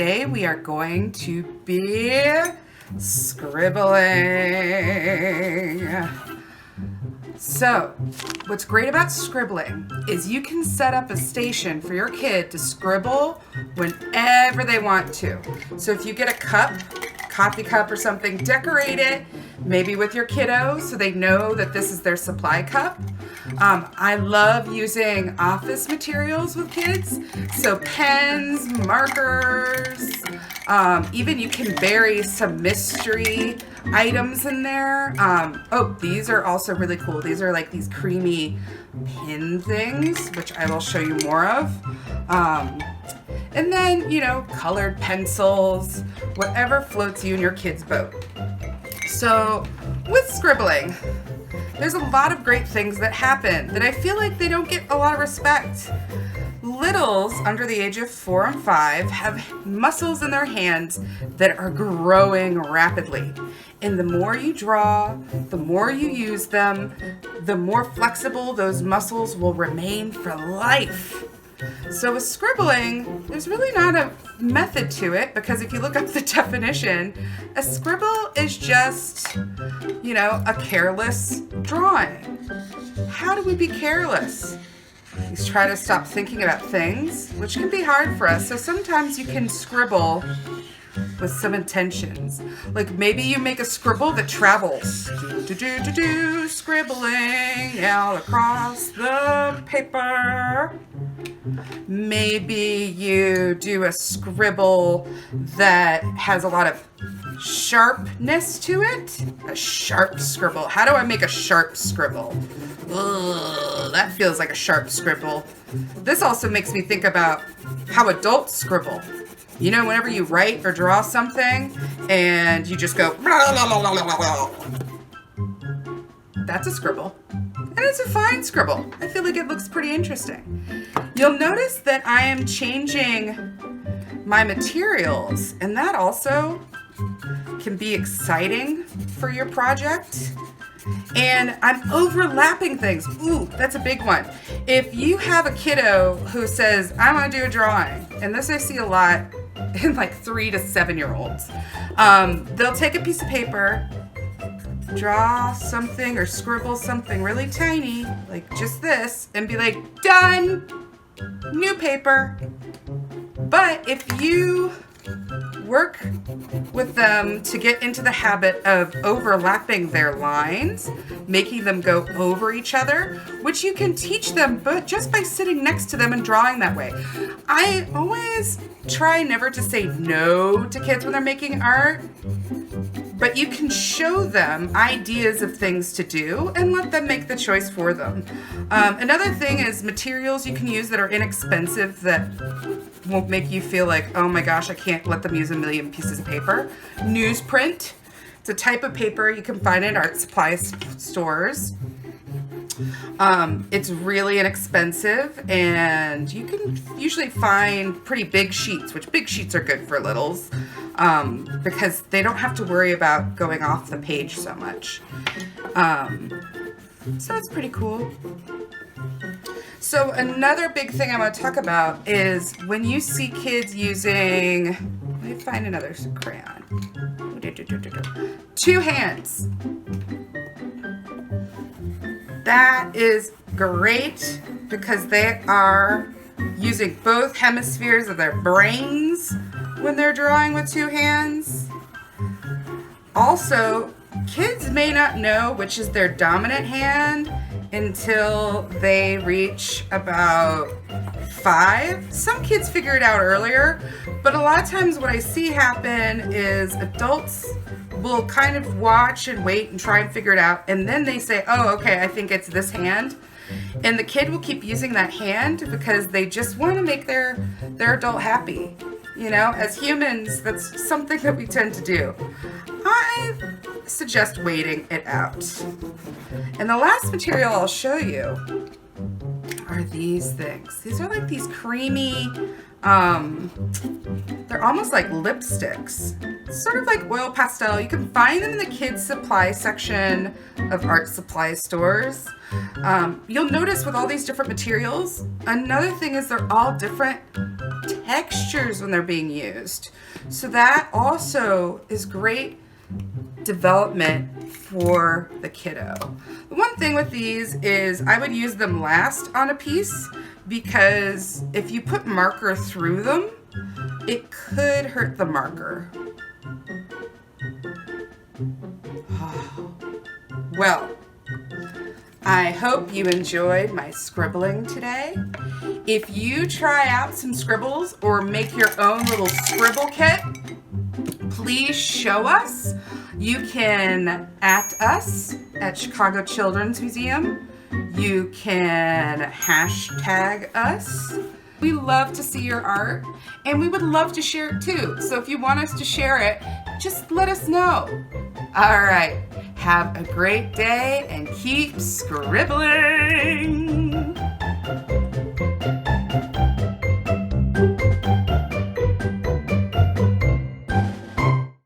today we are going to be scribbling. So, what's great about scribbling is you can set up a station for your kid to scribble whenever they want to. So if you get a cup, coffee cup or something, decorate it, maybe with your kiddo so they know that this is their supply cup. I love using office materials with kids, so pens, markers, even you can bury some mystery items in there. Oh, these are also really cool. These are like these creamy pin things, which I will show you more of. And then, you know, colored pencils, whatever floats you and your kid's boat. So with scribbling, there's a lot of great things that happen that I feel like they don't get a lot of respect. Littles under the age of 4 and 5 have muscles in their hands that are growing rapidly. And the more you draw, the more you use them, the more flexible those muscles will remain for life. So with scribbling, there's really not a method to it, because if you look up the definition, a scribble is just, you know, a careless drawing. How do we be careless? We try to stop thinking about things, which can be hard for us. So sometimes you can scribble with some intentions. Like maybe you make a scribble that travels. Scribbling all across the paper. Maybe you do a scribble that has a lot of sharpness to it. A sharp scribble. How do I make a sharp scribble? Ugh, that feels like a sharp scribble. This also makes me think about how adults scribble. You know, whenever you write or draw something and you just go, blah, blah, blah, blah, blah, blah. That's a scribble. And it's a fine scribble. I feel like it looks pretty interesting. You'll notice that I am changing my materials, and that also can be exciting for your project. And I'm overlapping things. Ooh, that's a big one. If you have a kiddo who says, I want to do a drawing, and this I see a lot in like 3 to 7-year-olds, they'll take a piece of paper, draw something or scribble something really tiny, like just this, and be like, done, new paper. But if you work with them to get into the habit of overlapping their lines, making them go over each other, which you can teach them but just by sitting next to them and drawing that way. I always try never to say no to kids when they're making art, but you can show them ideas of things to do and let them make the choice for them. Another thing is materials you can use that are inexpensive that won't make you feel like, oh my gosh, I can't let them use a million pieces of paper. Newsprint. It's a type of paper you can find in art supply stores. It's really inexpensive, and you can usually find pretty big sheets, which big sheets are good for littles, because they don't have to worry about going off the page so much. So it's pretty cool. So another big thing I want to talk about is when you see kids using, let me find another crayon. 2 hands. That is great because they are using both hemispheres of their brains when they're drawing with 2 hands. Also, kids may not know which is their dominant hand until they reach about 5. Some kids figure it out earlier, but a lot of times what I see happen is adults will kind of watch and wait and try and figure it out, and then they say, oh, okay, I think it's this hand. And the kid will keep using that hand because they just want to make their adult happy. You know, as humans, that's something that we tend to do. I suggest waiting it out. And the last material I'll show you are these things. These are like these creamy, they're almost like lipsticks. sort of like oil pastel. You can find them in the kids supply section of art supply stores. You'll notice with all these different materials, another thing is they're all different textures when they're being used. So that also is great development for the kiddo. The one thing with these is I would use them last on a piece, because if you put marker through them, it could hurt the marker. Well, I hope you enjoyed my scribbling today. If you try out some scribbles or make your own little scribble kit, please show us. You can @ us at Chicago Children's Museum. You can hashtag us. We love to see your art, and we would love to share it too. So if you want us to share it, just let us know. All right, have a great day and keep scribbling.